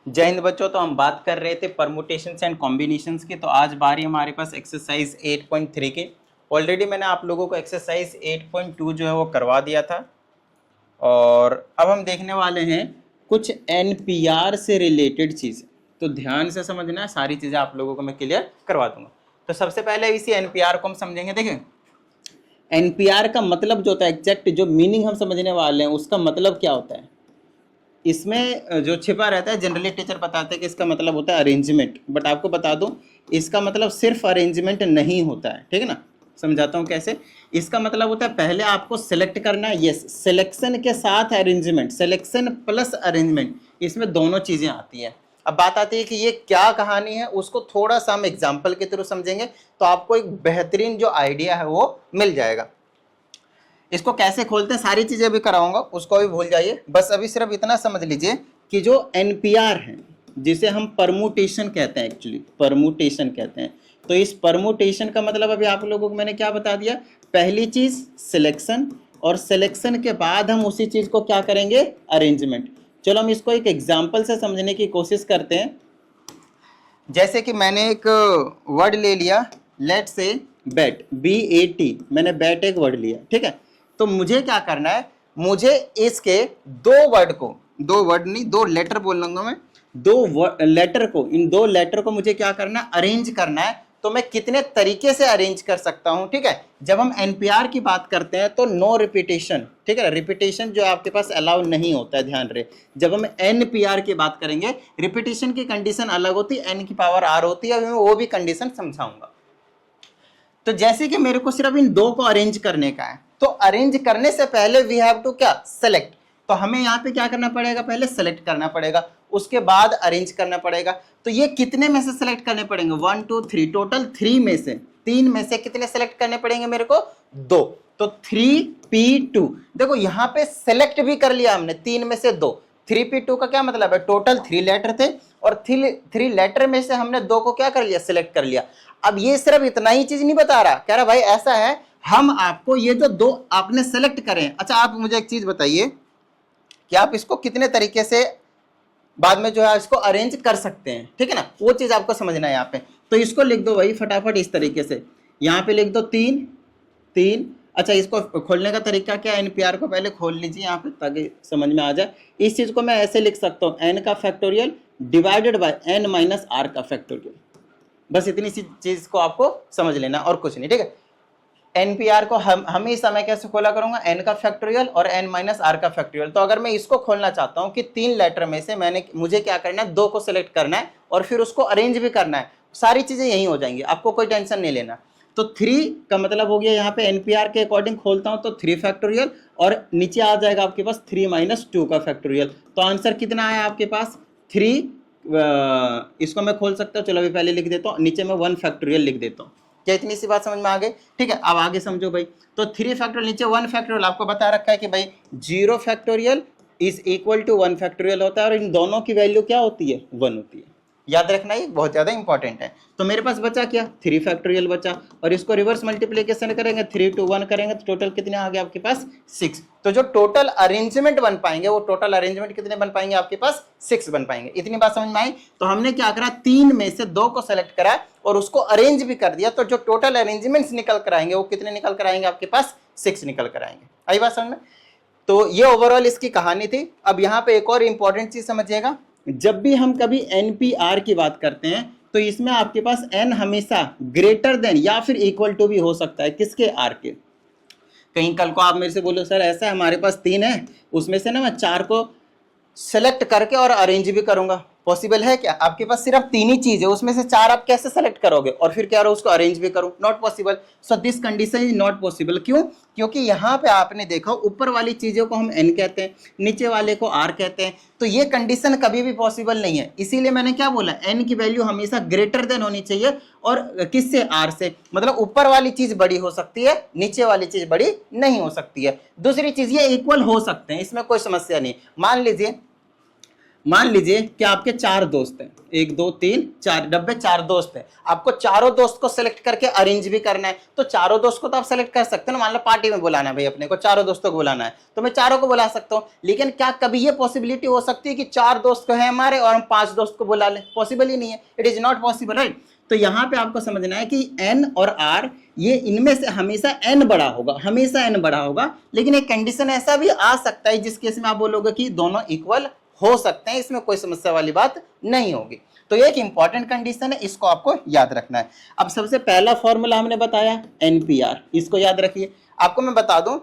जय हिंद बच्चों। तो हम बात कर रहे थे परमुटेशंस एंड कॉम्बिनेशंस की। तो आज बारी हमारे पास एक्सरसाइज 8.3 की। ऑलरेडी मैंने आप लोगों को एक्सरसाइज 8.2 जो है वो करवा दिया था, और अब हम देखने वाले हैं कुछ एनपीआर से रिलेटेड चीज़ें। तो ध्यान से समझना है, सारी चीज़ें आप लोगों को मैं क्लियर करवा दूंगा। तो सबसे पहले इसी एनपीआर को हम समझेंगे। देखिए, एनपीआर का मतलब जो होता है, एग्जैक्ट जो मीनिंग हम समझने वाले हैं उसका मतलब क्या होता है, इसमें जो छिपा रहता है जनरली टीचर बताते हैं कि इसका मतलब होता है अरेंजमेंट। बट आपको बता दूं, इसका मतलब सिर्फ अरेंजमेंट नहीं होता है, ठीक है ना। समझाता हूँ कैसे। इसका मतलब होता है पहले आपको सिलेक्ट करना है, यस, सिलेक्शन के साथ अरेंजमेंट, सिलेक्शन प्लस अरेंजमेंट, इसमें दोनों चीज़ें आती हैं। अब बात आती है कि ये क्या कहानी है, उसको थोड़ा सा हम एग्जाम्पल के थ्रू समझेंगे तो आपको एक बेहतरीन जो आइडिया है वो मिल जाएगा। इसको कैसे खोलते हैं सारी चीजें भी कराऊंगा, उसको भी भूल जाइए। बस अभी सिर्फ इतना समझ लीजिए कि जो एनपीआर है, जिसे हम परमुटेशन कहते हैं, एक्चुअली परमुटेशन कहते हैं। तो इस परमुटेशन का मतलब अभी आप लोगों को मैंने क्या बता दिया। पहली चीज सिलेक्शन, और सिलेक्शन के बाद हम उसी चीज को क्या करेंगे, अरेंजमेंट। चलो हम इसको एक एग्जाम्पल से समझने की कोशिश करते हैं। जैसे कि मैंने एक वर्ड ले लिया, लेट से बैट, BAT, मैंने बैट एक वर्ड लिया, ठीक है। तो मुझे क्या करना है, मुझे इसके दो वर्ड को, दो वर्ड नहीं दो लेटर बोल लूंगा मैं, दो लेटर को, इन दो लेटर को मुझे क्या करना है, अरेंज करना है। तो मैं कितने तरीके से अरेंज कर सकता हूं, ठीक है। जब हम एनपीआर की बात करते हैं तो नो रिपीटेशन, ठीक है, रिपीटेशन जो आपके पास अलाउ नहीं होता है, ध्यान रहे। जब हम एनपीआर की बात करेंगे, रिपीटेशन की कंडीशन अलग होती है, n की पावर r होती है, अभी मैं वो भी कंडीशन समझाऊंगा। तो जैसे कि मेरे को सिर्फ इन दो को अरेंज करने का है, तो अरेंज करने से पहले वी हैव टू क्या, सेलेक्ट। तो हमें यहाँ पे क्या करना पड़ेगा, पहले सेलेक्ट करना पड़ेगा, उसके बाद अरेंज करना पड़ेगा। तो ये कितने में से सेलेक्ट करने पड़ेंगे, 1 2 3, टोटल 3 में से, 3 में से कितने सेलेक्ट करने पड़ेंगे मेरे को, 2। तो 3P2, देखो यहाँ पे सेलेक्ट भी कर लिया हमने, 3 में से 2। 3P2 का क्या मतलब है, टोटल 3 लेटर थे, और 3 लेटर में से हमने 2 को क्या कर लिया, सिलेक्ट कर लिया। अब ये सिर्फ इतना ही चीज नहीं बता रहा, कह रहा भाई ऐसा है, हम आपको ये जो 2 आपने सेलेक्ट करें, अच्छा आप मुझे एक चीज बताइए कि आप इसको कितने तरीके से बाद में जो है इसको अरेंज कर सकते हैं, ठीक है ना, वो चीज आपको समझना है यहाँ पे। तो इसको लिख दो भाई फटाफट इस तरीके से, यहाँ पे लिख दो 3 3। अच्छा, इसको खोलने का तरीका क्या है, एनपीआर को पहले खोल लीजिए यहाँ पे ताकि समझ में आ जाए। इस चीज को मैं ऐसे लिख सकता हूँ, n का factorial divided by n minus r का फैक्टोरियल। बस इतनी सी चीज को आपको समझ लेना और कुछ नहीं, ठीक है। एनपीआर को हम हमेशा मैं कैसे खोला करूंगा, n का फैक्टोरियल और n माइनस r का फैक्टोरियल। तो अगर मैं इसको खोलना चाहता हूं कि 3 लेटर में से मुझे क्या करना है, 2 को सिलेक्ट करना है और फिर उसको अरेंज भी करना है, सारी चीजें यही हो जाएंगी, आपको कोई टेंशन नहीं लेना। तो 3 का मतलब हो गया, यहाँ पे एनपीआर के अकॉर्डिंग खोलता हूं तो 3 फैक्टोरियल, और नीचे आ जाएगा आपके पास 3 माइनस 2 का फैक्टोरियल। तो आंसर कितना आया आपके पास, 3। इसको मैं खोल सकता हूँ, चलो अभी पहले लिख देता हूँ, नीचे मैं 1 फैक्टोरियल लिख देता हूँ। क्या इतनी सी बात समझ में आ गई, ठीक है। अब आगे समझो भाई। तो 3 फैक्टोरियल नीचे 1 फैक्टोरियल, आपको बता रखा है कि भाई 0 factorial is equal to 1 factorial होता है, और इन दोनों की वैल्यू क्या होती है, 1 होती है। याद रखना, ये बहुत ज्यादा इंपॉर्टेंट है। तो मेरे पास बचा क्या, 3 फैक्टोरियल बचा, और इसको रिवर्स मल्टीप्लिकेशन करेंगे, 3 to 1 करेंगे तो टोटल कितने आ गए आपके पास, 6। तो जो टोटल अरेंजमेंट बन पाएंगे, वो टोटल अरेंजमेंट कितने बन पाएंगे आपके पास, 6 बन पाएंगे। इतनी बात समझ में आई। तो हमने क्या करा, 3 में से 2 को सेलेक्ट करा और उसको अरेंज भी कर दिया, तो जो टोटल अरेंजमेंट्स निकल कर आएंगे वो कितने निकल कर आएंगे आपके पास, 6 निकल कर आएंगे। आई बात समझ में। तो ये ओवरऑल इसकी कहानी थी। अब यहाँ पे एक और इंपॉर्टेंट चीज समझिएगा, जब भी हम कभी एनपीआर की बात करते हैं तो इसमें आपके पास n हमेशा ग्रेटर देन या फिर इक्वल टू भी हो सकता है, किसके, r के। कहीं कल को आप मेरे से बोलो सर ऐसा है, हमारे पास 3 है, उसमें से ना मैं 4 को सेलेक्ट करके और अरेंज भी करूंगा, पॉसिबल है क्या, आपके पास सिर्फ 3 ही चीज है, उसमें से 4 आप कैसे सेलेक्ट करोगे और फिर क्या उसको अरेंज भी करूं, not possible. So this condition is not possible. क्यों, क्योंकि यहाँ पे आपने देखा ऊपर वाली चीजों को हम n कहते हैं, नीचे वाले को r कहते हैं, तो ये कंडीशन कभी भी पॉसिबल नहीं है। इसीलिए मैंने क्या बोला, n की वैल्यू हमेशा ग्रेटर देन होनी चाहिए, और किससे, r से। मतलब ऊपर वाली चीज बड़ी हो सकती है, नीचे वाली चीज बड़ी नहीं हो सकती है। दूसरी चीज ये इक्वल हो सकते हैं, इसमें कोई समस्या नहीं। मान लीजिए कि आपके 4 दोस्त हैं, 1 2 3 4 डब्बे, 4 दोस्त हैं, आपको चारों दोस्त को सेलेक्ट करके अरेंज भी करना है, तो चारों दोस्त को तो आप सेलेक्ट कर सकते हैं ना। मान लो पार्टी में बुलाना है भाई, अपने को चारों दोस्तों को बुलाना है, तो मैं चारों को बुला सकता हूं। लेकिन क्या कभी ये पॉसिबिलिटी हो सकती है कि 4 दोस्त को है हमारे और हम 5 दोस्त को बुला लें? पॉसिबल ही नहीं है, it is not possible, right. तो यहां पे आपको समझना है कि n और r ये इनमें से हमेशा n बड़ा होगा, हमेशा n बड़ा होगा। लेकिन एक कंडीशन ऐसा भी आ सकता है जिस केस में आप बोलोगे कि दोनों इक्वल हो सकते हैं, इसमें कोई समस्या वाली बात नहीं होगी। तो ये एक इंपॉर्टेंट कंडीशन है, इसको आपको याद रखना है। अब सबसे पहला फॉर्मूला हमने बताया NPR, इसको याद रखिए। आपको मैं बता दूं,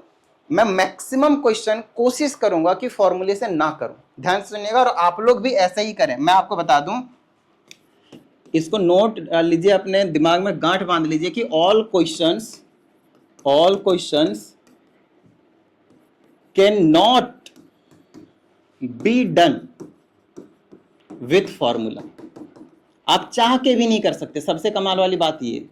मैं मैक्सिमम क्वेश्चन कोशिश करूंगा कि फॉर्मूले से ना करूं, ध्यान से सुनिएगा, और आप लोग भी ऐसे ही करें। मैं आपको बता दूं, इसको नोट लीजिए, अपने दिमाग में गांठ बांध लीजिए कि all questions can not be done with formula. आप चाह के भी नहीं कर सकते, सबसे कमाल वाली बात ये,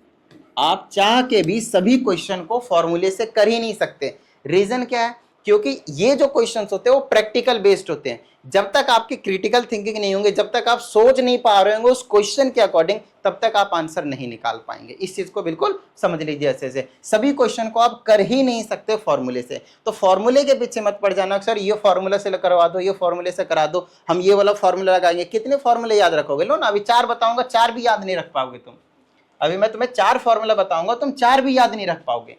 आप चाह के भी सभी क्वेश्चन को फॉर्मूले से कर ही नहीं सकते। रीजन क्या है? क्योंकि ये जो क्वेश्चंस होते हैं वो प्रैक्टिकल बेस्ड होते हैं। जब तक आपकी क्रिटिकल थिंकिंग नहीं होंगे, जब तक आप सोच नहीं पा रहे होंगे उस क्वेश्चन के अकॉर्डिंग, तब तक आप आंसर नहीं निकाल पाएंगे। इस चीज को बिल्कुल समझ लीजिए ऐसे से। सभी क्वेश्चन को आप कर ही नहीं सकते फॉर्मूले से। तो फॉर्मूले के पीछे मत पड़ जाना, सर ये फॉर्मूला से करवा दो, ये फॉर्मूले से करा दो, हम ये वाला फॉर्मूला लगाएंगे। कितने फॉर्मूले याद रखोगे? लो ना, अभी 4 बताऊंगा, 4 भी याद नहीं रख पाओगे तुम। अभी मैं तुम्हें 4 फॉर्मूला बताऊंगा, तुम 4 भी याद नहीं रख पाओगे।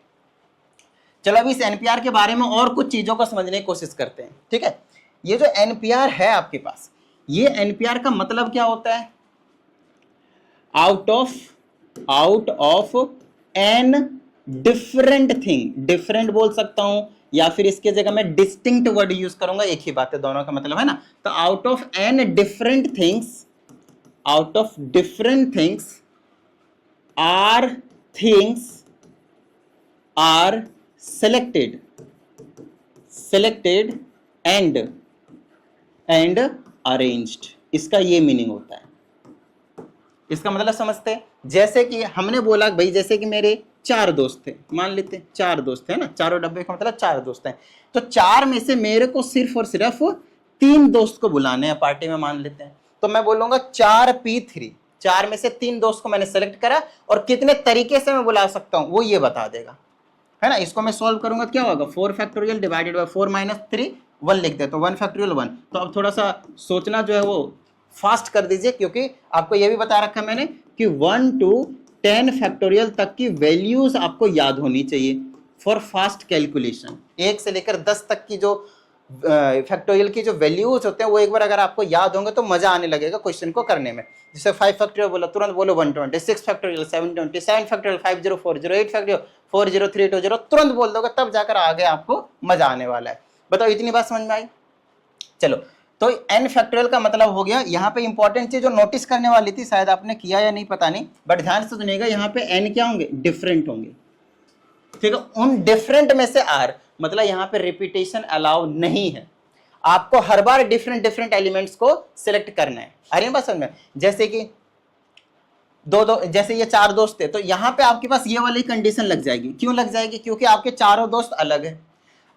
चलो अभी इस एनपीआर के बारे में और कुछ चीजों को समझने की कोशिश करते हैं, ठीक है। ये जो एनपीआर है आपके पास, ये एनपीआर का मतलब क्या होता है? Out of n different thing, different बोल सकता हूं, या फिर इसके जगह मैं डिस्टिंक्ट वर्ड यूज करूंगा, एक ही बात है, दोनों का मतलब है ना। तो out of n different things, are selected and arranged, इसका ये मीनिंग होता है। इसका मतलब समझते हैं? जैसे कि हमने बोला भाई, जैसे कि मेरे 4 दोस्त थे, मान लेते हैं 4 दोस्त हैं ना, चारों डब्बे का मतलब 4 दोस्त हैं। तो 4 में से मेरे को सिर्फ और सिर्फ 3 दोस्त को बुलाने हैं पार्टी में, मान लेते हैं। तो मैं बोलूंगा 4P3, 4 में से 3 दोस्त को मैंने सेलेक्ट करा, और कितने तरीके से मैं बुला सकता हूं वो ये बता देगा, है ना। इसको मैं सॉल्व करूंगा, क्या होगा? 4 फैक्टोरियल डिवाइडेड बाय 4 माइनस 3, 1 लिख देता हूं, 1 फैक्टोरियल 1। तो अब थोड़ा सा सोचना जो है वो फास्ट कर दीजिए, क्योंकि आपको ये भी बता रखा है मैंने कि 1 to 10 फैक्टोरियल तक की वैल्यूज आपको याद होनी चाहिए फॉर फास्ट कैलकुलेशन। 1 से लेकर 10 तक की जो फैक्टोरियल की जो वैल्यूज होते हैं वो एक बार अगर आपको याद होंगे तो मजा आने लगेगा क्वेश्चन को करने में। जैसे 5 फैक्टोरियल बोला, तुरंत बोलो 120, 6 फैक्टोरियल 720, 7 फैक्टोरियल 5040, 8 फैक्टोरियल 40320, तुरंत बोल दोगे, तब जाकर आगे आपको मजा आने वाला है। बताओ, इतनी बात समझ में आई? चलो, तो n फैक्टोरियल का मतलब हो गया। यहाँ पे इंपॉर्टेंट चीज जो नोटिस करने वाली थी, शायद आपने किया या नहीं पता नहीं, बट ध्यान से सुनिएगा, यहाँ पे n क्या होंगे? डिफरेंट होंगे, ठीक है। उन डिफरेंट में से r, मतलब यहाँ पे रिपीटेशन अलाउ नहीं है, आपको हर बार डिफरेंट एलिमेंट्स को सिलेक्ट करना है। आ रही है बात समझ में? जैसे कि जैसे ये 4 दोस्त थे, तो यहाँ पे आपके पास ये वाली कंडीशन लग जाएगी। क्यों लग जाएगी? क्योंकि आपके चारों दोस्त अलग है,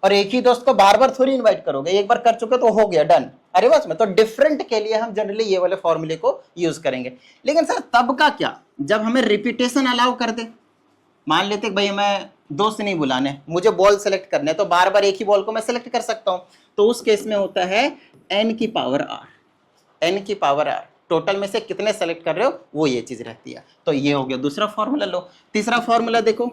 और एक ही दोस्त को बार बार थोड़ी इनवाइट करोगे, एक बार कर चुके तो हो गया, डन। अरे बस में तो डिफरेंट के लिए हम जनरली ये वाले फॉर्मूले को यूज करेंगे। लेकिन सर तब का क्या, जब हमें रिपीटेशन अलाउ कर दे। मान लेते भाई मैं दोस्त नहीं बुलाने, मुझे बॉल सेलेक्ट करने, तो बार बार एक ही बॉल को मैं सेलेक्ट कर सकता हूं। तो उस केस में होता है n की पावर r, टोटल में से कितने सेलेक्ट कर रहे हो वो ये चीज रहती है। तो ये हो गया दूसरा फॉर्मूला। लो तीसरा फॉर्मूला देखो,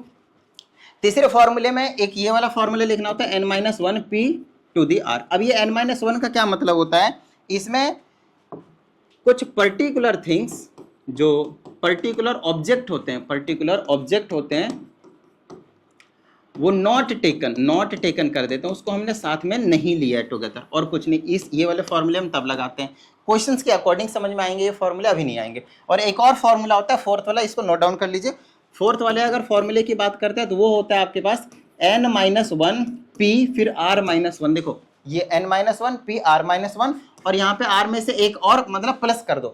तीसरे फॉर्मूले में एक ये वाला फॉर्मूला लिखना होता है n-1p⁴। अब ये n-1 का क्या मतलब होता है? इसमें कुछ पर्टिकुलर थिंग्स, जो पर्टिकुलर ऑब्जेक्ट होते हैं, वो नॉट टेकन कर देते हैं, उसको हमने साथ में नहीं लिया है टुगेदर, और कुछ नहीं। इस ये वाले फॉर्मूले हम तब लगाते हैं, क्वेश्चंस के अकॉर्डिंग समझ में आएंगे ये फॉर्मूले, अभी नहीं आएंगे। और एक और फॉर्मूला होता है 4th वाला, इसको नोट डाउन कर लीजिए। 4th वाले अगर फॉर्मूले की बात करते हैं तो वो होता है आपके पास n-1p फिर r-1। देखो ये n-1 p r-1, और यहाँ पे r में से एक और मतलब प्लस कर दो,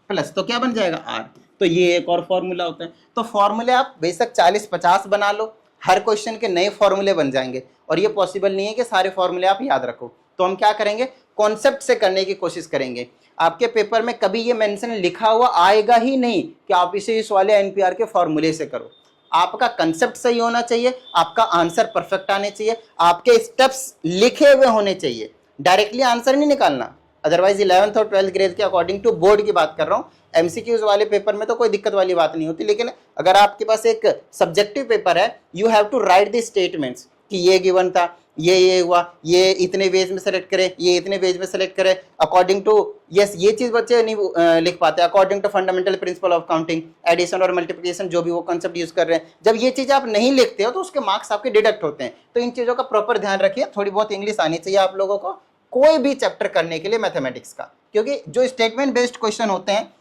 प्लस, तो क्या बन जाएगा r। तो ये एक और फॉर्मूला होता है। तो फॉर्मूले आप बेशक 40-50 बना लो, हर क्वेश्चन के नए फॉर्मूले बन जाएंगे, और ये पॉसिबल नहीं है कि सारे फॉर्मूले आप याद रखो। तो हम क्या करेंगे? कॉन्सेप्ट से करने की कोशिश करेंगे। आपके पेपर में कभी ये मेंशन लिखा हुआ आएगा ही नहीं कि आप इसे इस वाले एनपीआर के फॉर्मूले से करो। आपका कंसेप्ट सही होना चाहिए, आपका आंसर परफेक्ट आने चाहिए, आपके स्टेप्स लिखे हुए होने चाहिए, डायरेक्टली आंसर नहीं निकालना। अदरवाइज 11th और 12th ग्रेड के अकॉर्डिंग टू बोर्ड की बात कर रहा हूँ, एमसीक्यूज वाले पेपर में तो कोई दिक्कत वाली बात नहीं होती, लेकिन अगर आपके पास एक सब्जेक्टिव पेपर है, you have to write the statements कि ये गिवन था, ये हुआ, ये इतने वेज में सेलेक्ट करे, ये इतने वेज में सेलेक्ट करे अकॉर्डिंग टू, यस ये चीज बच्चे नहीं लिख पाते, according to fundamental principle of counting, addition और मल्टीप्लिकेशन जो भी वो कंसेप्ट यूज कर रहे हैं, जब ये चीज आप नहीं लिखते हो तो उसके मार्क्स आपके डिडक्ट होते हैं। तो इन चीजों का प्रॉपर ध्यान रखिए। थोड़ी बहुत इंग्लिश आनी चाहिए आप लोगों को कोई भी चैप्टर करने के लिए मैथमेटिक्स का, क्योंकि जो स्टेटमेंट बेस्ड क्वेश्चन होते हैं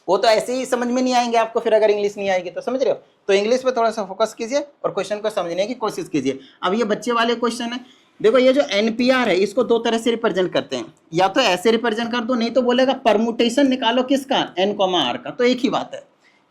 वो तो ऐसे ही समझ में नहीं आएंगे आपको, फिर अगर इंग्लिश नहीं आएगी तो, समझ रहे हो। तो इंग्लिश पे थोड़ा सा फोकस कीजिए और क्वेश्चन को समझने की कोशिश कीजिए। अब ये बच्चे वाले क्वेश्चन है, देखो ये जो एनपीआर है इसको दो तरह से रिप्रेजेंट करते हैं, या तो ऐसे रिप्रेजेंट कर दो, नहीं तो बोलेगा परमुटेशन निकालो किसका, एन आर का, तो एक ही बात है,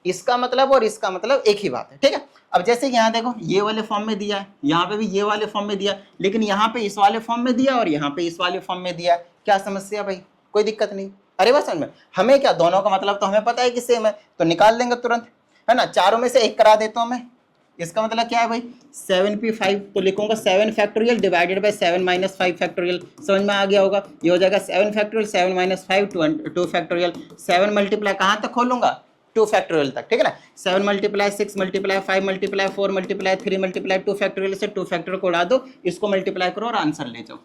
इसका मतलब और इसका मतलब एक ही बात है, ठीक है। अब जैसे कि यहाँ देखो ये वाले फॉर्म में दिया है, यहाँ पे भी ये वाले फॉर्म में दिया, लेकिन यहाँ पे इस वाले फॉर्म में दिया और यहाँ पे इस वाले फॉर्म में दिया, क्या समस्या भाई, कोई दिक्कत नहीं। अरे बस समझ में, हमें क्या, दोनों का मतलब तो हमें पता है कि सेम है, तो निकाल लेंगे तुरंत, है ना। चारों में से एक करा देता हूँ मैं, इसका मतलब क्या है भाई 7p5, तो लिखूंगा 7 factorial divided by 7 minus 5 factorial, समझ में आ गया होगा। ये हो जाएगा 7 फैक्टोरियल 7 माइनस 5 2 फैक्टोरियल, 7 मल्टीप्लाई कहाँ तक खोलूंगा 2 फैक्टोरियल तक, ठीक है ना। 7 multiply 6 multiply 5 multiply 4 multiply 3 multiply 2 factorial से 2 फैक्टोरियल को उड़ा दो, इसको मल्टीप्लाई करो और आंसर ले जाओ।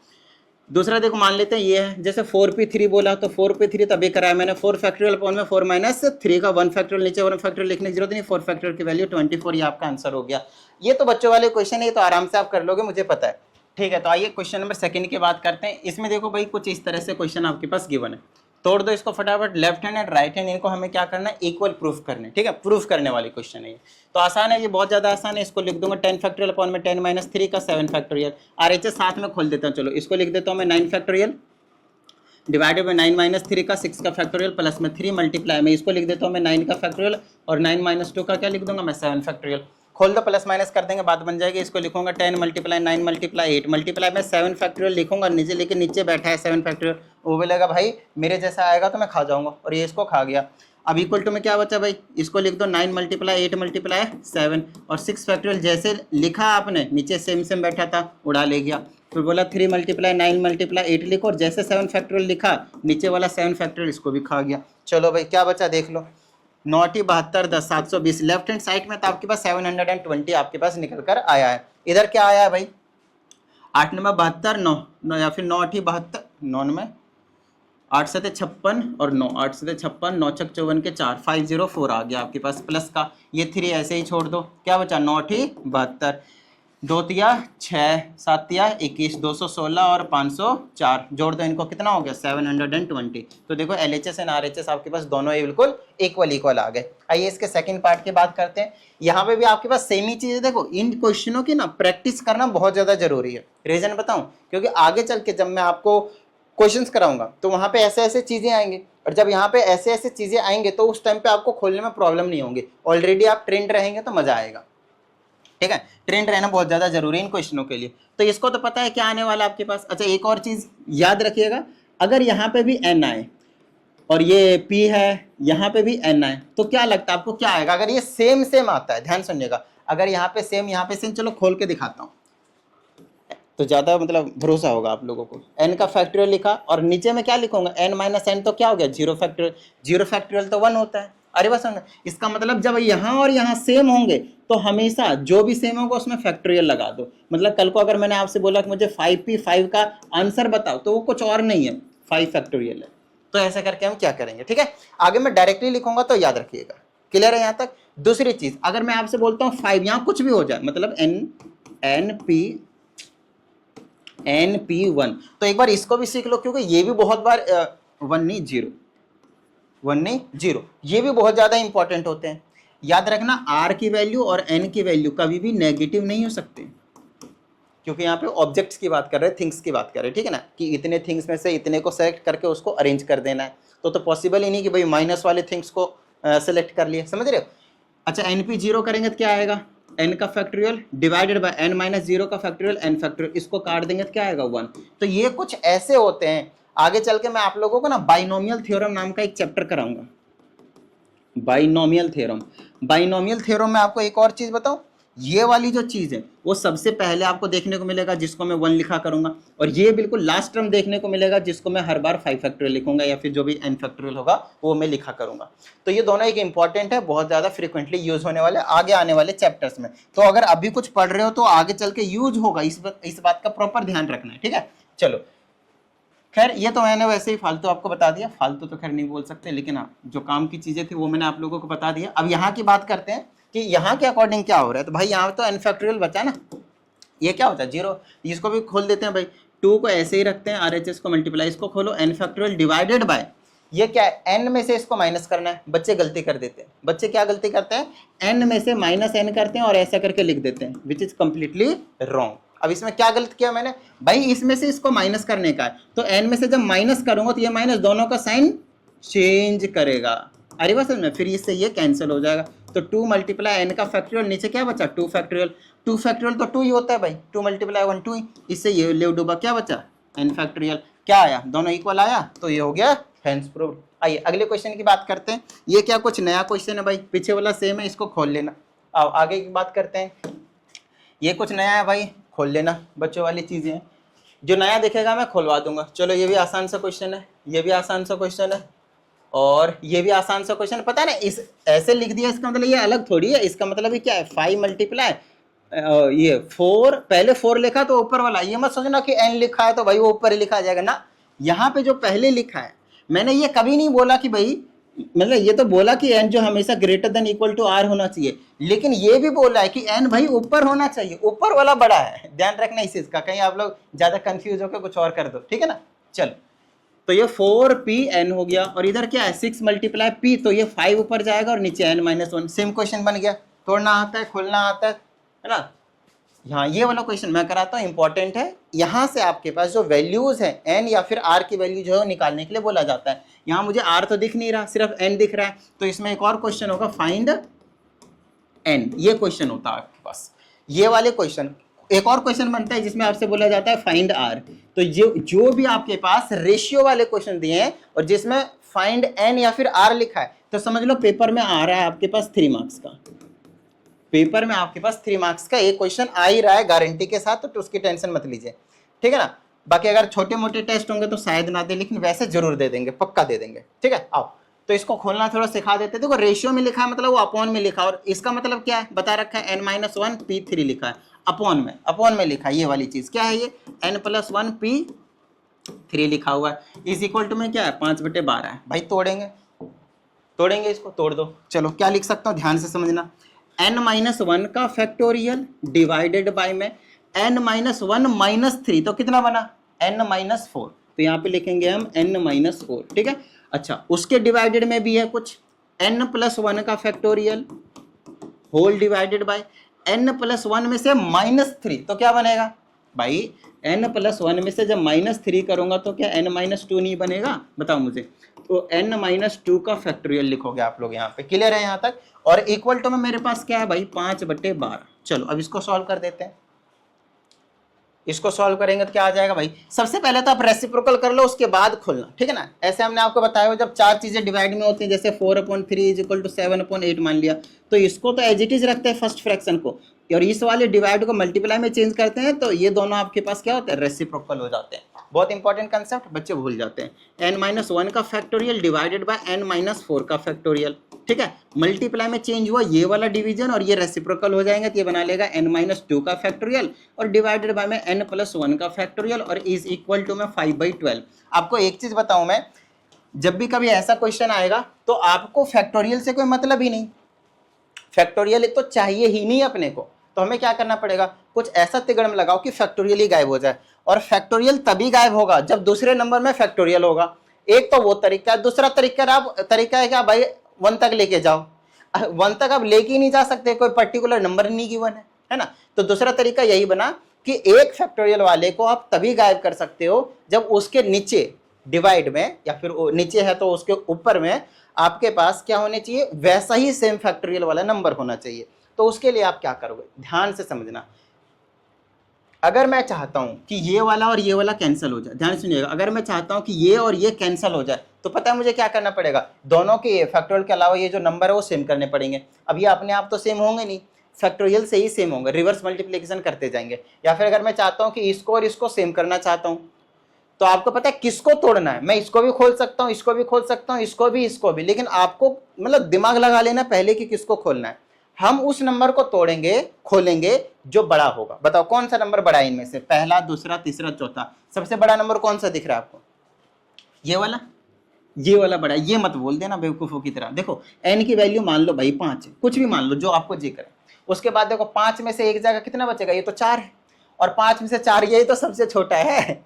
दूसरा देखो मान लेते हैं ये है, जैसे 4p3 बोला तो 4p3 तभी कराया मैंने, 4 फैक्टोरियल अपॉन में 4 माइनस 3 का 1 फैक्टोरियल, नीचे 1 फैक्टोरियल लिखने की जरूरत नहीं, 4 फैक्टोरियल की वैल्यू 24, ये आपका आंसर हो गया। ये तो बच्चों वाले क्वेश्चन है, ये तो आराम से आप कर लोगे, मुझे पता है, ठीक है। तो आइए क्वेश्चन नंबर 2 की बात करते हैं। इसमें देखो भाई कुछ इस तरह से क्वेश्चन आपके पास गिवन है, तोड़ दो इसको फटाफट, left hand and right hand इनको हमें क्या करना है, इक्वल प्रूफ करने, ठीक है, प्रूफ करने वाली क्वेश्चन है ये। तो आसान है, ये बहुत ज्यादा आसान है, इसको लिख दूंगा 10 फैक्टोरियल अपॉन में 10 माइनस 3 का 7 फैक्टोरियल, आरएचएस साथ में खोल देता हूँ, चलो इसको लिख देता हूँ मैं 9 फैक्टोरियल डिवाइडेड बाय 9 माइनस 3 का 6 का फैक्टोरियल प्लस में 3 मल्टीप्लाई में इसको लिख देता हूँ मैं 9 का फैक्टोरियल, और 9 माइनस 2 का क्या लिख दूंगा मैं 7 फैक्टोरियल, खोल दो प्लस माइनस कर देंगे, बात बन जाएगी। इसको लिखूंगा 10 मल्टीप्लाई 9 मल्टीप्लाई 8 मल्टीप्लाई में 7 फैक्टोरियल लिखूंगा नीचे, लेकिन नीचे बैठा है 7 फैक्टोरियल, वो बोलेगा भाई मेरे जैसा आएगा तो मैं खा जाऊंगा, और ये इसको खा गया। अब इक्वल टू में क्या बचा भाई, इसको लिख दो 9 मल्टीप्लाई 8 मल्टीप्लाई 7 और 6 फैक्टोरियल जैसे लिखा आपने नीचे सेम सेम बैठा था उड़ा ले गया, फिर बोला 3 मल्टीप्लाई 9 मल्टीप्लाई 8 लिखो, और जैसे 7 फैक्टोरियल लिखा नीचे वाला 7 फैक्टोरियल इसको भी खा गया। चलो भाई क्या बचा देख लो, 9 72 10 720, लेफ्ट हैंड साइड में तो आपके पास 720 आपके पास निकल कर आया है। इधर क्या आया है भाई 8 9 72 9 या फिर 9 8 72 9 में 8 7 56 और 9 8 7 56 9 6 54 के 4 504 आ गया आपके पास प्लस का, ये 3 ऐसे ही छोड़ दो, क्या बचा 9 8 72 2 तिया 6 7 तिया 21 216 और 504 जोड़ दो इनको, कितना हो गया 720। तो देखो LHS एंड RHS आपके पास दोनों ही बिल्कुल इक्वल आ गए। आइए इसके सेकंड पार्ट की बात करते हैं। यहाँ पे भी आपके पास सेम ही चीज़ है, देखो इन क्वेश्चनों की ना प्रैक्टिस करना बहुत ज़्यादा जरूरी है। रीजन बताऊँ, क्योंकि आगे चल के जब मैं आपको क्वेश्चंस कराऊंगा तो वहाँ पे ऐसे ऐसे चीज़ें आएंगे, और जब यहाँ पे ऐसे ऐसे चीज़ें आएंगे तो उस टाइम पे आपको खोलने में प्रॉब्लम नहीं होंगी, ऑलरेडी आप ट्रेंड रहेंगे तो मज़ा आएगा, ठीक है। ट्रेंड रहना बहुत ज़्यादा जरूरी है इन क्वेश्चनों के लिए। तो इसको तो पता है क्या आने वाला आपके पास। अच्छा एक और चीज़ याद रखिएगा, अगर यहाँ पे भी n आए और ये p है, यहाँ पे भी n आए, तो क्या लगता है आपको क्या आएगा अगर ये सेम सेम आता है। ध्यान सुनिएगा, अगर यहाँ पे सेम यहाँ पे सेम, चलो खोल के दिखाता हूँ तो ज़्यादा मतलब भरोसा होगा आप लोगों को। n का फैक्टोरियल लिखा और नीचे में क्या लिखूंगा n माइनस n, तो क्या हो गया 0 फैक्टोरियल, 0 फैक्टोरियल तो 1 होता है। अरे बस इसका मतलब जब यहाँ और यहाँ सेम होंगे तो हमेशा जो भी सेम होगा उसमें फैक्टोरियल लगा दो। मतलब कल को अगर मैंने आपसे बोला कि मुझे 5p5 का आंसर बताओ तो वो कुछ और नहीं है, 5 फैक्टोरियल है। तो ऐसा करके हम क्या करेंगे, ठीक है। आगे मैं डायरेक्टली लिखूंगा तो याद रखिएगा, क्लियर है यहाँ तक। दूसरी चीज, अगर मैं आपसे बोलता हूँ 5, यहाँ कुछ भी हो जाए, मतलब NP1, तो एक बार इसको भी सीख लो, क्योंकि ये भी बहुत बार 1 नहीं 0 ये भी बहुत ज्यादा इंपॉर्टेंट होते हैं। याद रखना R की वैल्यू और N की वैल्यू कभी भी नेगेटिव नहीं हो सकते, क्योंकि यहाँ पे ऑब्जेक्ट्स की बात कर रहे हैं, थिंग्स की बात कर रहे हैं, ठीक है ना, कि इतने थिंग्स में से इतने को सेलेक्ट करके उसको अरेंज कर देना है। तो पॉसिबल ही नहीं कि भाई माइनस वाले थिंग्स को सेलेक्ट कर लिए, समझ रहे हो। अच्छा NP0 करेंगे तो क्या आएगा, n का factorial divided by n minus 0 का फैक्टोरियल n फैक्टोरियल, इसको काट देंगे तो क्या आएगा 1। तो ये कुछ ऐसे होते हैं आगे चल के मैं आप लोगों को ना बाइनोमियल थ्योरम नाम का एक चैप्टर कराऊंगा, बाइनोमियल थ्योरम। बाइनोमियल थ्योरम में आपको एक और चीज बताऊं, ये वाली जो चीज है वो सबसे पहले आपको देखने को मिलेगा जिसको मैं 1 लिखा करूंगा, और ये बिल्कुल लास्ट टर्म देखने को मिलेगा जिसको मैं हर बार 5 फैक्टोरियल लिखूंगा या फिर जो भी n फैक्टोरियल होगा वो मैं लिखा करूंगा। तो ये दोनों एक इंपॉर्टेंट है, बहुत ज्यादा फ्रिक्वेंटली यूज होने वाले आगे आने वाले चैप्टर्स में। तो अगर अभी कुछ पढ़ रहे हो तो आगे चल के यूज होगा, इस बात का प्रॉपर ध्यान रखना है, ठीक है। चलो खैर ये तो मैंने वैसे ही फालतू आपको बता दिया, फालतू तो खैर नहीं बोल सकते, लेकिन हाँ जो काम की चीजें थी वो मैंने आप लोगों को बता दिया। अब यहाँ की बात करते हैं कि यहाँ के अकॉर्डिंग क्या हो रहा है। तो भाई यहाँ तो n फैक्टोरियल बचा ना, ये क्या होता है 0, इसको भी खोल देते हैं भाई, 2 को ऐसे ही रखते हैं, RHS को मल्टीप्लाई, इसको खोलो n फैक्टोरियल डिवाइडेड बाय, ये क्या है n में से इसको माइनस करना है। बच्चे गलती कर देते हैं, बच्चे क्या गलती करते हैं, n में से -n करते हैं और ऐसा करके लिख देते हैं, विच इज कंप्लीटली रॉन्ग। अब इसमें क्या गलत किया मैंने, भाई इसमें से इसको माइनस करने का है, तो n में से जब माइनस करूंगा तो ये माइनस दोनों का साइन चेंज करेगा, अरे बस में फिर इससे ये कैंसिल हो जाएगा। तो 2 मल्टीप्लाई n का फैक्टोरियल, नीचे क्या बचा 2 फैक्टोरियल, 2 फैक्टोरियल तो 2 ही होता है भाई, 2 मल्टीप्लाई 1 2 ही, इससे ये ले डूबा, क्या बचा n फैक्टोरियल, क्या आया दोनों इक्वल आया, तो ये हो गया हेंस प्रूव्ड। आइए अगले क्वेश्चन की बात करते हैं। ये क्या कुछ नया क्वेश्चन है भाई, पीछे वाला सेम है, इसको खोल लेना। आओ आगे की बात करते हैं। ये कुछ नया है भाई, खोल लेना, बच्चों वाली चीजें हैं, जो नया दिखेगा मैं खोलवा दूंगा। चलो ये भी आसान सा क्वेश्चन है, ये भी आसान सा क्वेश्चन है, और ये भी आसान सा क्वेश्चन। पता ना इस ऐसे लिख दिया, इसका मतलब ये अलग थोड़ी है, इसका मतलब क्या है 5 मल्टीप्लाई ये 4, पहले 4 लिखा तो ऊपर वाला, ये मत सोचना कि n लिखा है तो भाई वो ऊपर ही लिखा जाएगा ना। यहाँ पे जो पहले लिखा है, मैंने ये कभी नहीं बोला कि भाई, मतलब ये तो बोला कि n जो हमेशा greater than equal to r होना चाहिए, लेकिन ये भी बोला है कि n भाई ऊपर होना चाहिए, ऊपर वाला बड़ा है, ध्यान रखना इस चीज का, कहीं आप लोग ज्यादा कंफ्यूज होकर कुछ और कर दो, ठीक है ना। चलो तो ये 4pn हो गया, और इधर क्या है 6 मल्टीप्लाई p, तो ये 5 ऊपर जाएगा और नीचे n-1, सेम क्वेश्चन बन गया। तोड़ना आता है, खोलना आता है ना। यहाँ ये वाला क्वेश्चन मैं कराता हूँ, इंपॉर्टेंट है। यहाँ से आपके पास जो वैल्यूज है n या फिर r की वैल्यू जो है निकालने के लिए बोला जाता है। यहाँ मुझे r तो दिख नहीं रहा, सिर्फ n दिख रहा है, तो इसमें एक और क्वेश्चन होगा फाइंड n, ये क्वेश्चन होता है आपके पास। ये वाले क्वेश्चन एक और क्वेश्चन बनता है जिसमें आपसे बोला जाता है फाइंड r। तो जो भी आपके पास रेशियो वाले क्वेश्चन दिए हैं और जिसमें फाइंड n या फिर r लिखा है, तो समझ लो पेपर में आ रहा है आपके पास 3 मार्क्स का, पेपर में आपके पास 3 मार्क्स का एक क्वेश्चन आ ही रहा है गारंटी के साथ, तो उसकी टेंशन मत लीजिए, ठीक है ना। बाकी अगर छोटे मोटे टेस्ट होंगे तो शायद ना दे, लेकिन वैसे जरूर दे देंगे, पक्का दे देंगे, ठीक है। आओ तो इसको खोलना थोड़ा सिखा देते। देखो रेशियो में लिखा है मतलब वो अपॉन में लिखा, और इसका मतलब क्या है बता रखा है n-1 p3 लिखा है, अपॉन में लिखा है। ये वाली चीज क्या है, ये n+1 p3 लिखा हुआ है, इज इक्वल टू में क्या है 5/12 है। भाई तोड़ेंगे इसको, तोड़ दो। चलो क्या लिख सकता हूँ, ध्यान से समझना, n-1 का फैक्टोरियल डिवाइडेड बाय में n-1 -3, तो कितना बना n-4, तो यहाँ पे लिखेंगे हम n-4, ठीक है। अच्छा उसके डिवाइडेड में भी है कुछ n+1 का factorial whole divided by n+1 में से -3, तो क्या बनेगा भाई n+1 में से जब -3 करूंगा तो क्या n-2 नहीं बनेगा, बताओ मुझे। तो n-2 का फैक्टोरियल लिखोगे आप लोग, यहाँ पे क्लियर है यहाँ तक। और इक्वल टू में मेरे पास क्या है भाई 5/12। चलो अब इसको सॉल्व कर देते हैं। इसको सॉल्व करेंगे तो क्या आ जाएगा भाई, सबसे पहले तो आप रेसिप्रोकल कर लो, उसके बाद खोलना, ठीक है ना। ऐसे हमने आपको बताया जब 4 चीजें डिवाइड में होती हैं, जैसे 4/3 = 7/8 मान लिया, तो इसको तो एज इट इज रखते हैं फर्स्ट फ्रैक्शन को, और इस वाले डिवाइड को मल्टीप्लाई में चेंज करते हैं, तो ये दोनों आपके पास क्या होते हैं रेसिप्रोकल हो जाते हैं। बहुत इंपॉर्टेंट कंसेप्ट, बच्चे भूल जाते हैं। n-1 का फैक्टोरियल डिवाइडेड बाय n-4 का फैक्टोरियल, ठीक है। मल्टीप्लाई में चेंज हुआ ये वाला डिवीजन और ये रेसिप्रोकल हो जाएंगे, तो ये बना लेगा n-2 का फैक्टोरियल और डिवाइडेड बाय में n+1 का फैक्टोरियल और इज इक्वल टू में 5/12। आपको एक चीज बताऊं मैं, जब भी कभी ऐसा क्वेश्चन आएगा तो आपको फैक्टोरियल से कोई मतलब ही नहीं, फैक्टोरियल तो चाहिए ही नहीं अपने को, तो हमें क्या करना पड़ेगा, कुछ ऐसा तिगड़म लगाओ कि फैक्टोरियल ही गायब हो जाए। और फैक्टोरियल तभी गायब होगा जब दूसरे नंबर में फैक्टोरियल होगा। एक तो वो तरीका है, दूसरा तरीका है क्या भाई 1 तक लेके जाओ, 1 तक आप लेके ही नहीं जा सकते, कोई पर्टिकुलर नंबर नहीं गिवन है ना। तो दूसरा तरीका यही बना कि एक फैक्टोरियल वाले को आप तभी गायब कर सकते हो जब उसके नीचे डिवाइड में, या फिर नीचे है तो उसके ऊपर में आपके पास क्या होने चाहिए, वैसा ही सेम फैक्टोरियल वाला नंबर होना चाहिए। तो उसके लिए आप क्या करोगे, ध्यान से समझना। अगर मैं चाहता हूं कि ये वाला और ये वाला कैंसिल हो जाए, ध्यान सुनिएगा, अगर मैं चाहता हूं कि ये और ये कैंसिल हो जाए तो पता है मुझे क्या करना पड़ेगा, दोनों के फैक्टोरियल के अलावा ये जो नंबर है वो सेम करने पड़ेंगे। अब ये अपने आप तो सेम होंगे नहीं, फैक्टोरियल से ही सेम होंगे, रिवर्स मल्टीप्लिकेशन करते जाएंगे। या फिर अगर मैं चाहता हूं कि इसको और इसको सेम करना चाहता हूं, तो आपको पता है किसको तोड़ना है, मैं इसको भी खोल सकता हूं, इसको भी खोल सकता हूं, इसको भी, लेकिन आपको मतलब दिमाग लगा लेना पहले कि किसको खोलना है। हम उस नंबर को तोड़ेंगे, खोलेंगे जो बड़ा होगा। बताओ कौन सा नंबर बड़ा है इनमें से, पहला, दूसरा, तीसरा, चौथा, सबसे बड़ा नंबर कौन सा दिख रहा है आपको, ये वाला बड़ा है। ये मत बोल देना बेवकूफों की तरह। देखो n की वैल्यू मान लो भाई 5 है, कुछ भी मान लो जो आपको जी करे। उसके बाद देखो 5 में से एक जगह कितना बचेगा, ये तो 4 है, और 5 में से 4, यही तो सबसे छोटा है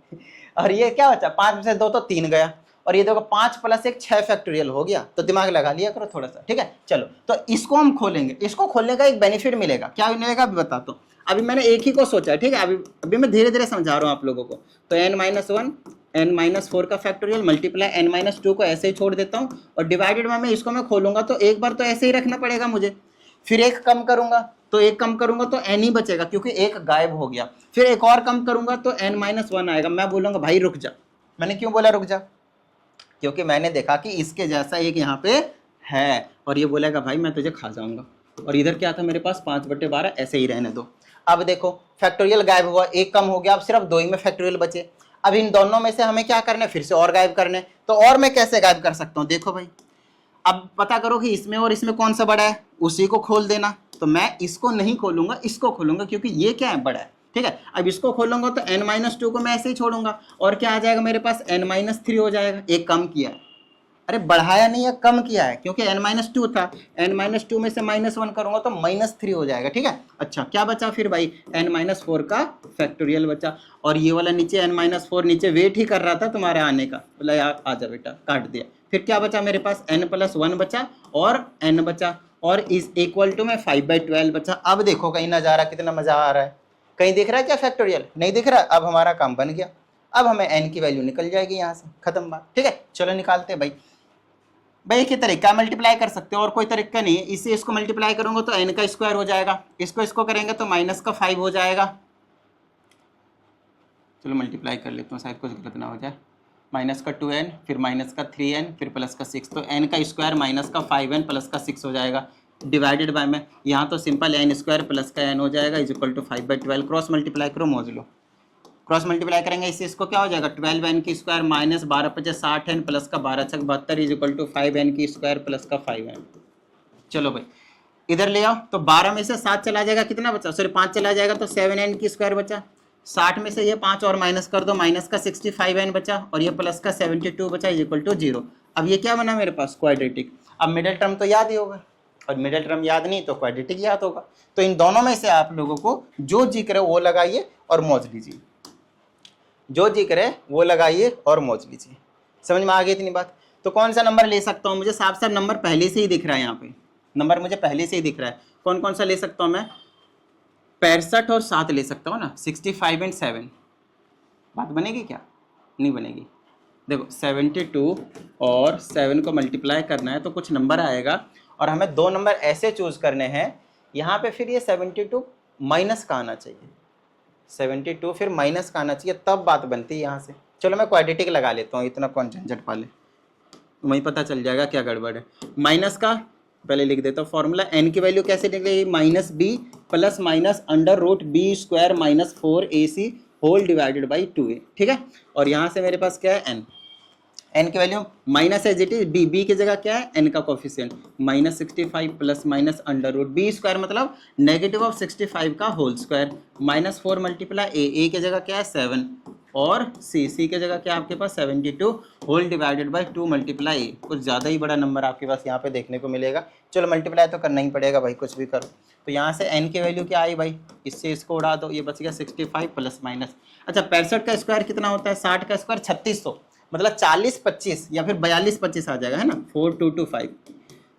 और ये क्या बचा, 5 में से 2 तो 3 गया, और ये देखो 5 + 1 6 फैक्टोरियल हो गया। तो दिमाग लगा लिया करो थोड़ा सा, ठीक है। चलो तो इसको हम खोलेंगे, इसको खोलने का एक बेनिफिट मिलेगा, क्या मिलेगा अभी बताता हूँ। अभी मैंने एक ही को सोचा है, ठीक है, अभी मैं धीरे धीरे समझा रहा हूँ आप लोगों को। तो n-1 n-4 का फैक्टोरियल मल्टीप्लाई n-2 को ऐसे ही छोड़ देता हूँ, और डिवाइडेड में इसको मैं खोलूंगा तो एक बार तो ऐसे ही रखना पड़ेगा मुझे, फिर एक कम करूंगा तो n ही बचेगा क्योंकि एक गायब हो गया, फिर एक और कम करूंगा तो n-1 आएगा। मैं बोलूंगा भाई रुक जा। मैंने क्यों बोला रुक जा, क्योंकि मैंने देखा कि इसके जैसा एक यहाँ पे है, और ये बोलेगा भाई मैं तुझे खा जाऊंगा। और इधर क्या था मेरे पास 5/12, ऐसे ही रहने दो। अब देखो फैक्टोरियल गायब हुआ, एक कम हो गया, अब सिर्फ 2 ही में फैक्टोरियल बचे। अब इन दोनों में से हमें क्या करना है, फिर से और गायब करने। तो और मैं कैसे गायब कर सकता हूँ, देखो भाई, अब पता करो कि इसमें और इसमें कौन सा बड़ा है, उसी को खोल देना। तो मैं इसको नहीं खोलूंगा, इसको खोलूंगा, क्योंकि ये क्या है, बड़ा है, ठीक है। अब इसको खोलूंगा तो n-2 को मैं ऐसे ही छोड़ूंगा, और क्या आ जाएगा मेरे पास, n-3 हो जाएगा। एक कम किया है, अरे बढ़ाया नहीं है, कम किया है, क्योंकि n-2 था, n-2 में से -1 करूंगा तो -3 हो जाएगा, ठीक है। अच्छा क्या बचा फिर भाई, n-4 का फैक्टोरियल बचा, और ये वाला नीचे n-4 नीचे वेट ही कर रहा था तुम्हारे आने का, बोला यार आजा बेटा, काट दिया। फिर क्या बचा मेरे पास, n+1 बचा और n बचा, और इस इक्वल टू में 5/12 बचा। अब देखो कहीं नज़ारा कितना मजा आ रहा है, कहीं दिख रहा है क्या फैक्टोरियल, नहीं दिख रहा। अब हमारा काम बन गया, अब हमें n की वैल्यू निकल जाएगी यहाँ से, खत्म बात, ठीक है। चलो निकालते हैं भाई एक ही तरीका मल्टीप्लाई कर सकते हो, और कोई तरीका नहीं है। इसे इसको मल्टीप्लाई करूंगा तो n का स्क्वायर हो जाएगा, इसको करेंगे तो -5 हो जाएगा। चलो मल्टीप्लाई कर लेता हूँ, शायद कुछ गलत ना हो जाए। -2n, फिर -3n, फिर +6, तो n का स्क्वायर -5n +6 हो जाएगा, डिवाइडेड बाय में यहाँ तो सिंपल n² +n हो जाएगा = 5/12। क्रॉस मल्टीप्लाई करो, मौज लो। क्रॉस मल्टीप्लाई करेंगे इससे, इसको क्या हो जाएगा, 12n की स्क्वायर -12×5 60n +12×6 72 = 5n की स्क्वायर +5n। चलो भाई इधर ले आओ, तो 12 में से 7 चला जाएगा, कितना बचा, सॉरी 5 चला जाएगा तो 7n की स्क्वायर बचा। 60 में से ये 5 और माइनस कर दो, -65n बचा, और ये +72 बचा = 0। अब ये क्या बना मेरे पास, क्वाड्रेटिक। अब मिडिल टर्म तो याद ही होगा, और मिडिल टर्म याद नहीं तो क्वाड्रेटिक याद होगा। तो इन दोनों में से आप लोगों को जो जी करे वो लगाइए और मौज लीजिए, जो जी करे वो लगाइए और मौज लीजिए। समझ में आ गई इतनी बात। तो कौन सा नंबर ले सकता हूँ, मुझे साफ साफ नंबर पहले से ही दिख रहा है, यहाँ पे नंबर मुझे पहले से ही दिख रहा है। कौन कौन सा ले सकता हूँ मैं, 65 और 7 ले सकता हूँ ना, 65 और 7। बात बनेगी क्या, नहीं बनेगी। देखो 72 और 7 को मल्टीप्लाई करना है तो कुछ नंबर आएगा, और हमें 2 नंबर ऐसे चूज करने हैं यहाँ पे, फिर ये 72 माइनस का आना चाहिए, 72 फिर माइनस का आना चाहिए, तब बात बनती है यहाँ से। चलो मैं क्वाड्रेटिक लगा लेता हूँ, इतना कौन झंझट पाले, वहीं पता चल जाएगा क्या गड़बड़ है। माइनस का पहले लिख देता हूँ फॉर्मूला, n की वैल्यू कैसे निकलेगी, -b + -√b² - 4ac whole divided by 2a, ठीक है। और यहाँ से मेरे पास क्या है, n की value minus as it is, b की जगह क्या है, n का कोफिशिएंट -65 + -√b² मतलब -65 का होल स्क्वायर, -4 × a की जगह क्या है 7, और c की जगह क्या है आपके पास 72 होल डिवाइडेड बाई 2 × a। कुछ ज़्यादा ही बड़ा नंबर आपके पास यहाँ पे देखने को मिलेगा। चलो मल्टीप्लाई तो करना ही पड़ेगा भाई, कुछ भी करो। तो यहाँ से n की वैल्यू क्या आई भाई, इससे इसको उड़ा दो, ये बच गया 65 ± अच्छा 65 का स्क्वायर कितना होता है, 60 का स्क्वायर 3600, मतलब 40-25 या फिर 42-25 आ जाएगा, है ना, 4225।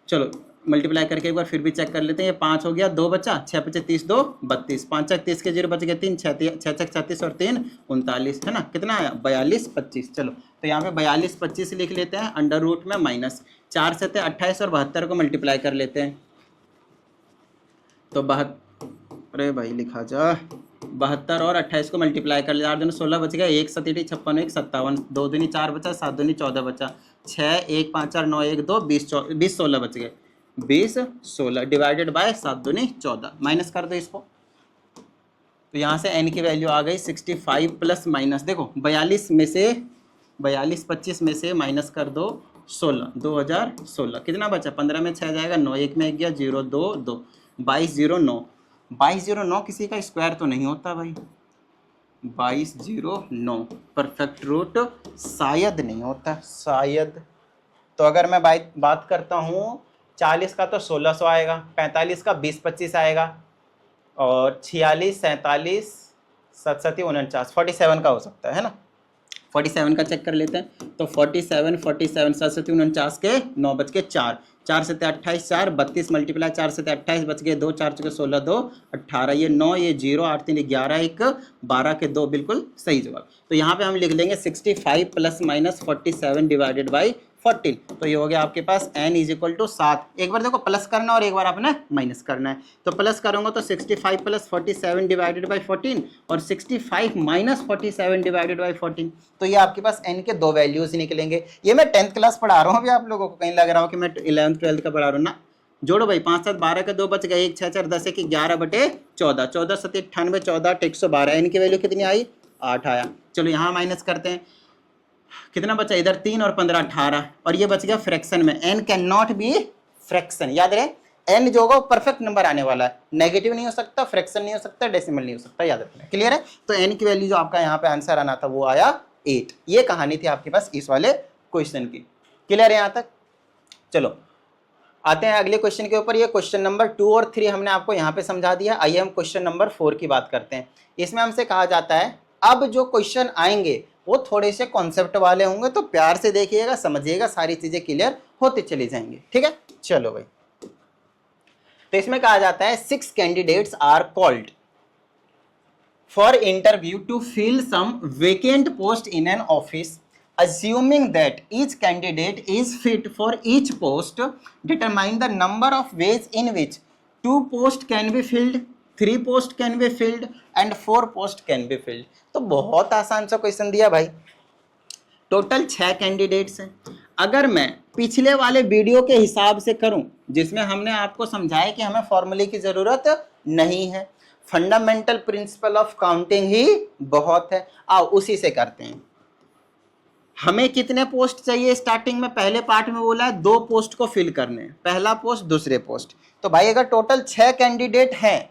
चलो मल्टीप्लाई करके एक बार फिर भी चेक कर लेते हैं। ये 5 हो गया, 2 बचा, 6×5 = 30, 2 32, 5 30 के 0 बच गए 3, 6 36 और 3 39, है ना, कितना आया 42-25। चलो तो यहाँ पे 42-25 लिख लेते हैं, अंडर रूट में माइनस 4 से 28 और 72 को मल्टीप्लाई कर लेते हैं, तो अरे भाई लिखा जा 72 और 28 को मल्टीप्लाई कर लिया, 8 दूनी 16 बच गया, 1 7 56 1 57, 2 दूनी 4 बचा, 7 दूनी 14 बचा, 6 1 5 4 9 1 2 20 16 बच गए, 20 16 डिवाइडेड बाय 7 दूनी 14, माइनस कर दो इसको। तो यहाँ से n की वैल्यू आ गई 65 प्लस माइनस, देखो 42 में से 25 में से माइनस कर दो 16, 2016 कितना बचा, 15 में 6 जाएगा, 9 1 में 1 गया, 0 2 2, 2209, 2209 किसी का स्क्वायर तो नहीं होता भाई, 2209 परफेक्ट रूट शायद नहीं होता, शायद। तो अगर मैं बात करता हूँ 40 का तो 1600 आएगा, 45 का 20 25 आएगा, और 46 47 7 49 47 का हो सकता है ना, 47 का चेक कर लेते हैं। तो 47 47 7 49 के 9 बच के 4, 4 से 28 4 32 मल्टीप्लाई 4 से 28 बच गए 2, 4 चुके 16 2 18, ये 9 ये 0 8 3 11 1 12 के 2 बिल्कुल सही जवाब। तो यहाँ पे हम लिख लेंगे 65 प्लस माइनस 47 डिवाइडेड बाई 14, तो ये हो गया आपके पास n इज इक्वल टू 7। एक बार देखो प्लस करना और एक बार आपने माइनस करना है, तो प्लस करूंगा तो 65 प्लस 47 डिवाइडेड बाई 14 और 65 माइनस 47 डिवाइडेड बाई 14, तो ये आपके पास n के दो वैल्यूज निकलेंगे। ये मैं 10th क्लास पढ़ा रहा हूँ अभी, आप लोगों को कहीं लग रहा हो कि मैं 11th 12th का पढ़ा रहा हूँ ना। जोड़ो भाई, 5 7 12 के 2 बच गए, 1 6 4 10 1 11 बटे 14, 14 7 98 14 112, n की वैल्यू कितनी आई 8 आया। चलो यहाँ माइनस करते हैं, कितना बचा इधर 3 और 15 18, और ये बच गया फ्रैक्शन में, n can not be fraction, याद रहे n जो होगा परफेक्ट नंबर आने वाला है, नेगेटिव नहीं हो सकता, फ्रैक्शन नहीं हो सकता, डेसिमल नहीं हो सकता, याद रखना। क्लियर है? तो n की वैल्यू जो आपका यहाँ पे आंसर आना था वो आया 8। ये कहानी थी आपके पास इस वाले क्वेश्चन की। क्लियर है यहाँ तक? चलो आते हैं अगले क्वेश्चन के ऊपर। ये क्वेश्चन नंबर 2 और 3 हमने आपको यहाँ पे समझा दिया। आइए हम क्वेश्चन नंबर 4 की बात करते हैं। इसमें हमसे कहा जाता है अब जो क्वेश्चन आएंगे वो थोड़े से कॉन्सेप्ट वाले होंगे, तो प्यार से देखिएगा, समझिएगा, सारी चीजें क्लियर होते चली जाएंगी। ठीक है, चलो भाई। तो इसमें कहा जाता है 6 candidates are called for interview to fill some vacant post in an office, assuming that each candidate is fit for each post, determine the number of ways in which 2 posts can be filled, 3 posts can be filled and 4 posts can be filled। तो बहुत आसान सा question दिया भाई। Total 6 candidates हैं। अगर मैं पिछले वाले वीडियो के हिसाब से करूं जिसमें हमने आपको समझाया कि हमें फॉर्मूले की जरूरत नहीं है, फंडामेंटल प्रिंसिपल ऑफ काउंटिंग ही बहुत है, आओ उसी से करते हैं। हमें कितने पोस्ट चाहिए स्टार्टिंग में? पहले पार्ट में बोला है 2 पोस्ट को फिल करने, पहला पोस्ट दूसरे पोस्ट। तो भाई अगर टोटल 6 कैंडिडेट हैं,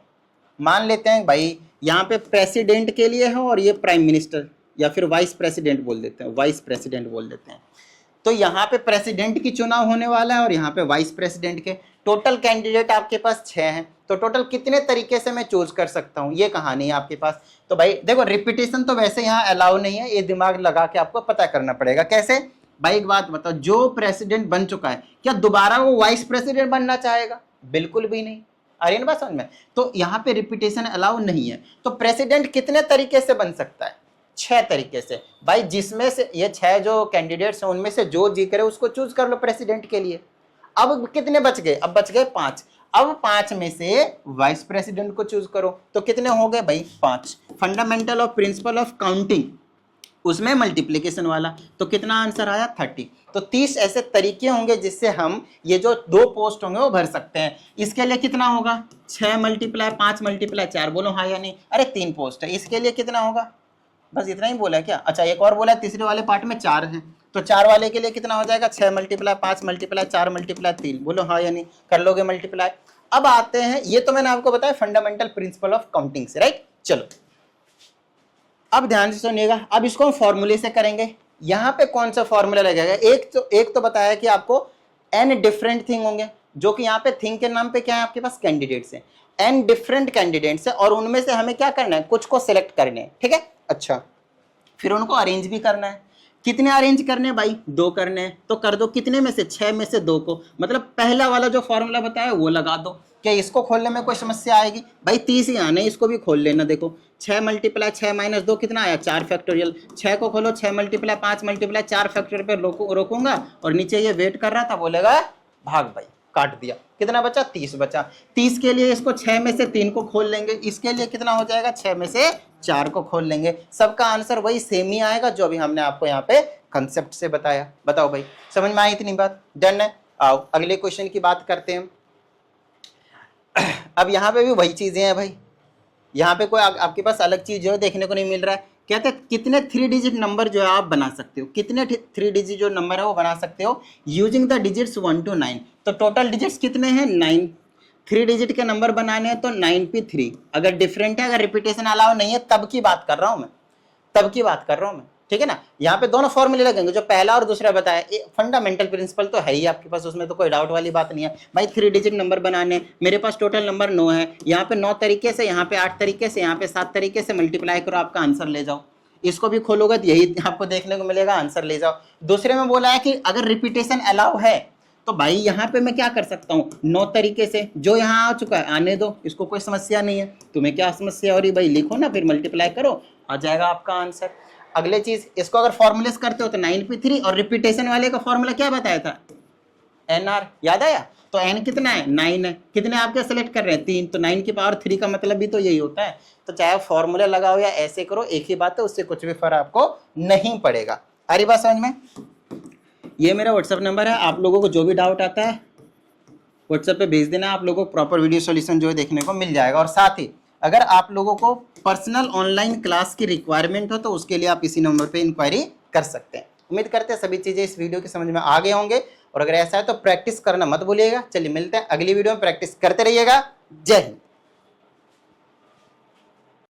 मान लेते हैं भाई यहाँ पे प्रेसिडेंट के लिए है और ये प्राइम मिनिस्टर या फिर वाइस प्रेसिडेंट बोल देते हैं, वाइस प्रेसिडेंट बोल देते हैं। तो यहाँ पे प्रेसिडेंट की चुनाव होने वाला है और यहाँ पे वाइस प्रेसिडेंट के। टोटल कैंडिडेट आपके पास 6 हैं, तो टोटल कितने तरीके से मैं चूज कर सकता हूँ, ये कहानी है आपके पास। तो भाई देखो रिपीटेशन तो वैसे यहाँ अलाउ नहीं है, ये दिमाग लगा के आपको पता करना पड़ेगा। कैसे भाई? एक बात बताओ, जो प्रेसिडेंट बन चुका है क्या दोबारा वो वाइस प्रेसिडेंट बनना चाहेगा? बिल्कुल भी नहीं। अरे ना बात समझ में? तो यहाँ पे रिपीटेशन अलाउ नहीं है। तो प्रेसिडेंट कितने तरीके से बन सकता है? 6 तरीके से भाई, जिसमें से ये 6 जो कैंडिडेट्स हैं उनमें से जो जी करे उसको चूज कर लो प्रेसिडेंट के लिए। अब कितने बच गए? अब बच गए 5। अब 5 में से वाइस प्रेसिडेंट को चूज करो, तो कितने हो गए भाई? 5। Fundamental of principal of counting उसमें मल्टीप्लिकेशन वाला, तो कितना आंसर आया? 30। तो 30 ऐसे तरीके होंगे जिससे हम ये जो 2 पोस्ट होंगे वो भर सकते हैं। इसके लिए कितना होगा? 6 मल्टीप्लाई 5 मल्टीप्लाई 4, बोलो हाँ या नहीं? अरे 3 पोस्ट है, इसके लिए कितना होगा? बस इतना ही बोला है क्या? अच्छा एक और बोला है, तीसरे वाले पार्ट में 4 हैं, तो 4 वाले के लिए कितना हो जाएगा? 6 मल्टीप्लाई 5 मल्टीप्लाई 4 मल्टीप्लाई 3, बोलो हाँ या नहीं? कर लोगे मल्टीप्लाई? अब आते हैं, ये तो मैंने आपको बताया फंडामेंटल प्रिंसिपल ऑफ काउंटिंग से, राइट? चलो अब ध्यान से सुनिएगा, अब इसको हम फॉर्मूले से करेंगे। यहाँ पे कौन सा फॉर्मूला लगेगा? एक तो बताया कि आपको n डिफरेंट थिंग होंगे, जो कि यहाँ पे थिंग के नाम पे क्या है आपके पास? कैंडिडेट्स हैं। n डिफरेंट कैंडिडेट्स है और उनमें से हमें क्या करना है? कुछ को सिलेक्ट करने हैं, ठीक है? अच्छा फिर उनको अरेंज भी करना है। कितने अरेंज करने हैं भाई? 2 करने हैं, तो कर दो। कितने में से? 6 में से 2 को, मतलब पहला वाला जो फॉर्मूला बताया वो लगा दो। क्या इसको खोलने में कोई समस्या आएगी? भाई 30 ही आना है, इसको भी खोल लेना। देखो 6 मल्टीप्लाई 6 माइनस 2 कितना आया? 4 फैक्टोरियल। 6 को खोलो, 6 मल्टीप्लाई 5 मल्टीप्लाई 4 फैक्टोरियल पे रोकूंगा और नीचे ये वेट कर रहा था, बोलेगा भाग भाई काट दिया, कितना बचा 30 बचा। 30 के लिए इसको 6 में से 3 को खोल लेंगे, इसके लिए कितना हो जाएगा 6 में से 4 को खोल लेंगे, सबका आंसर वही सेम ही आएगा जो अभी हमने आपको यहाँ पे कंसेप्ट से बताया। बताओ भाई समझ में आई इतनी बात? डन है। आओ अगले क्वेश्चन की बात करते हैं। अब यहाँ पे भी वही चीजें हैं भाई, यहाँ पे कोई आपके पास अलग चीज जो है देखने को नहीं मिल रहा है। कहते हैं कितने 3 डिजिट नंबर जो है आप बना सकते हो, कितने 3 डिजिट जो नंबर है वो बना सकते हो यूजिंग द डिजिट्स 1 to 9। तो टोटल डिजिट्स कितने हैं 9, 3 डिजिट के नंबर बनाने हैं तो 9p3। अगर डिफरेंट है, अगर रिपीटेशन अलाउ नहीं है तब की बात कर रहा हूँ मैं, तब की बात कर रहा हूँ मैं, ठीक है ना। यहाँ पे दोनों फॉर्मूले लगेंगे जो पहला और दूसरा बताया, फंडामेंटल प्रिंसिपल तो है ही आपके पास, उसमें तो कोई डाउट वाली बात नहीं है भाई। 3 डिजिट नंबर बनाने, मेरे पास टोटल नंबर 9 है, यहाँ पे 9 तरीके से, यहाँ पे 8 तरीके से, यहाँ पे 7 तरीके से मल्टीप्लाई करो, आपका आंसर ले जाओ। इसको भी खोलोगे तो यही आपको देखने को मिलेगा, आंसर ले जाओ। दूसरे में बोला है कि अगर रिपीटेशन अलाउ है तो भाई यहाँ पे मैं क्या कर सकता हूँ 9 तरीके से, जो यहाँ आ चुका है आने दो, इसको कोई समस्या नहीं है। तुम्हें क्या समस्या हो रही भाई, लिखो ना, फिर मल्टीप्लाई करो, आ जाएगा आपका आंसर। अगले चीज, इसको अगर फॉर्मूलेस करते हो तो 9p3, और रिपीटेशन वाले का फॉर्मूला क्या बताया था nr, याद आया? तो n कितना है 9 है, कितने आपके सेलेक्ट कर रहे हैं 3, तो 9 की पावर 3 का मतलब भी तो यही होता है। तो चाहे फॉर्मूला लगाओ या ऐसे करो, एक ही बात है, उससे कुछ भी फर्क आपको नहीं पड़ेगा। आ रही बात समझ में? ये मेरा व्हाट्सअप नंबर है, आप लोगों को जो भी डाउट आता है व्हाट्सएप पे भेज देना, आप लोगों को प्रॉपर वीडियो सॉल्यूशन जो है देखने को मिल जाएगा। और साथ ही अगर आप लोगों को पर्सनल ऑनलाइन क्लास की रिक्वायरमेंट हो तो उसके लिए आप इसी नंबर पे इंक्वायरी कर सकते हैं। उम्मीद करते हैं सभी चीज़ें इस वीडियो के समझ में आ गए होंगे, और अगर ऐसा है तो प्रैक्टिस करना मत भूलिएगा। चलिए मिलते हैं अगली वीडियो में, प्रैक्टिस करते रहिएगा। जय हिंद।